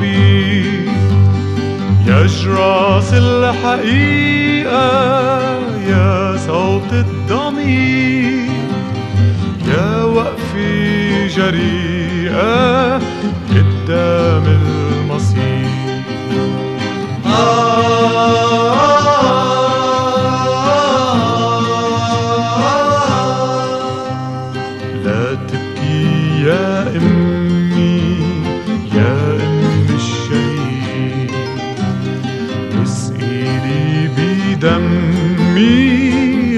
الربيع، يا جراس الحقيقة، يا صوت الضمير، يا وقفة جريئة قدام المصير. لا تبكي يا أمي، يا أم الشهيد، واسقيلي بدمي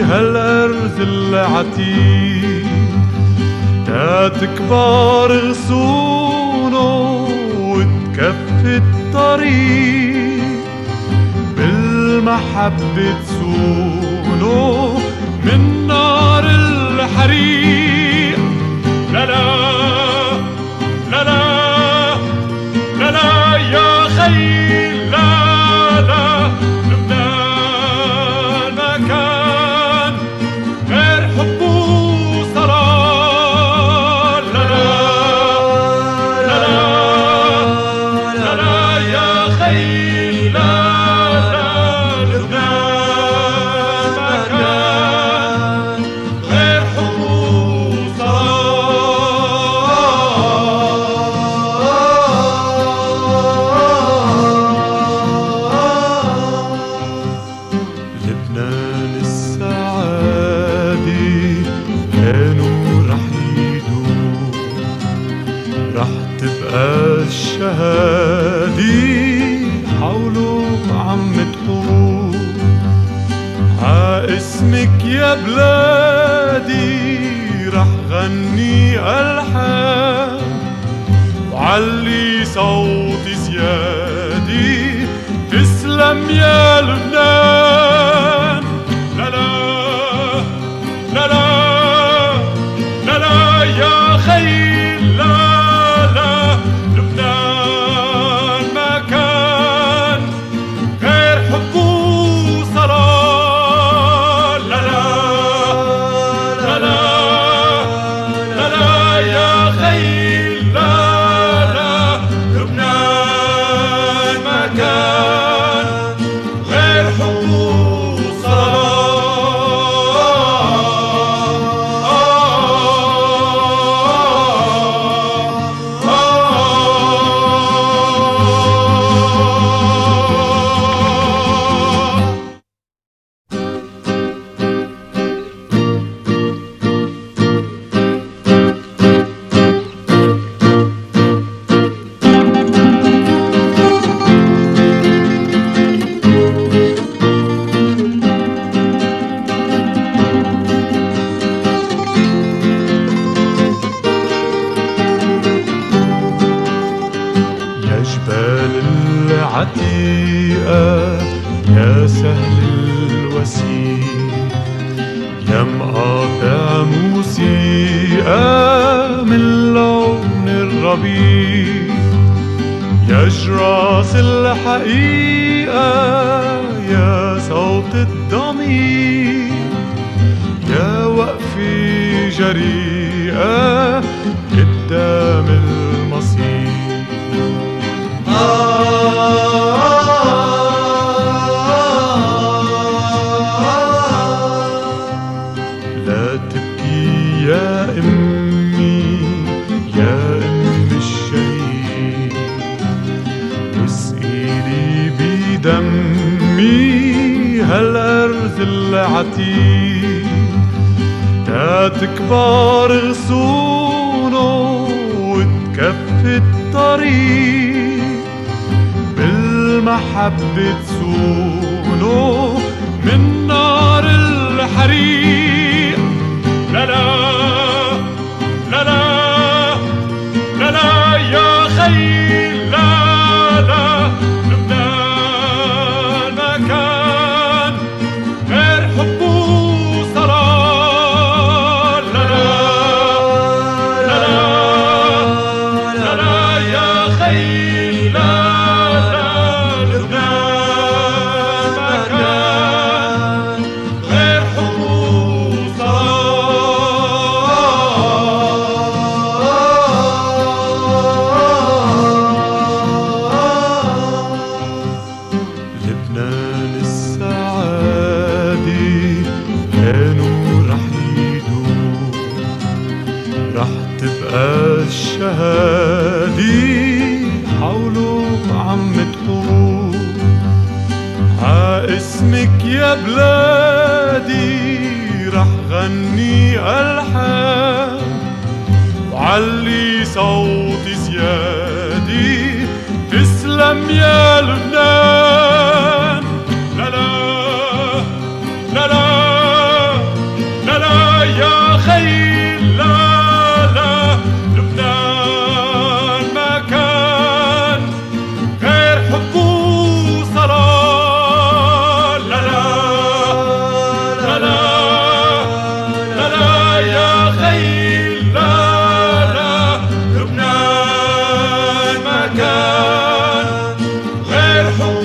هالأرز العتيق، لا تكبر غصونه وتكفي الطريق، بالمحبة تصونه من نار الحريق. لا لا لا لا لا لا يا خي، لا لا، لبنان ما كان غير حب وصلاة. لا لا لا لا لا يا خي، لا لا، لبنان ما كان غير حب وصلاة. لبنان السعادة كانوا رح يدوم، رح تبقى الشهادة حوله عم تقوم، عاسمك يا بلادي رح غني ألحان، وعلي صوتي زيادي تسلم يا لبنان. لا لا لا لا لا لا يا خي، لا لا، لبنان ما كان غير حب وصلاة. لا لا لا لا لا لا يا خي، لا لا، لبنان ما كان غير حب وصلاة. يا جبال العتيقة، يا سهل الوسيل، يا مقاطع موسيقى من لون الربيع، يا جراس الحقيقة، يا صوت الضمير، يا وقفة جريئة قدام المصير. لا تبكي يا أمي، يا أم الشهيد، واسقيلي بدمي هالأرز العتيق، لا تكبر غصونه وتكفي الطريق، بالمحبة تصونه من نار الحريق. لا لا لا لا لا لا يا خي، لا لا، لبنان ما كان غير حب وصلاة. لا لا لا لا يا خي، لا لا، لبنان ما كان غير حب تبقى الشهادي حولك عم تقول اسمك يا بلادي رح غني ألحان وعلي صوتي زيادي تسلم يا لبنان. لا لا لا لا لا لا يا خيل لا لا لبنان ما كان غير حب وصلاة. لا لا لا لا لا لا يا خيل لا لا لبنان ما كان غير حب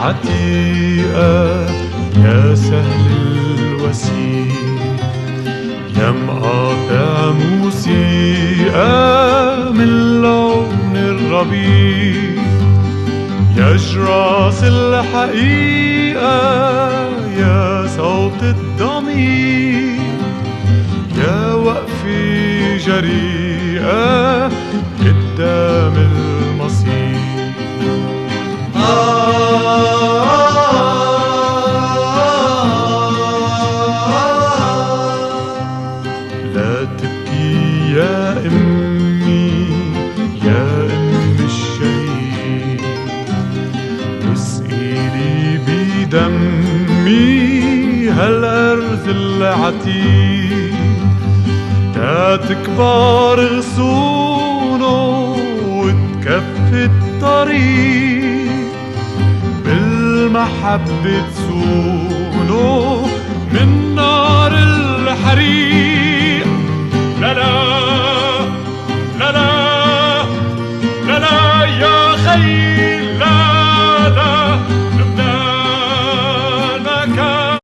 عتيقة يا سهل الوسيل يا مقاطع موسيقى من لون الربيع يا جراس الحقيقة يا صوت الضمير يا وقفة جريئة قدام المصير. لا تبكي يا أمي يا أم الشهيد واسقيلي بدمي هالأرز العتيق تا تكبر غصونه وتكفي الطريق بالمحبة تسونه من نار الحريق. لا لا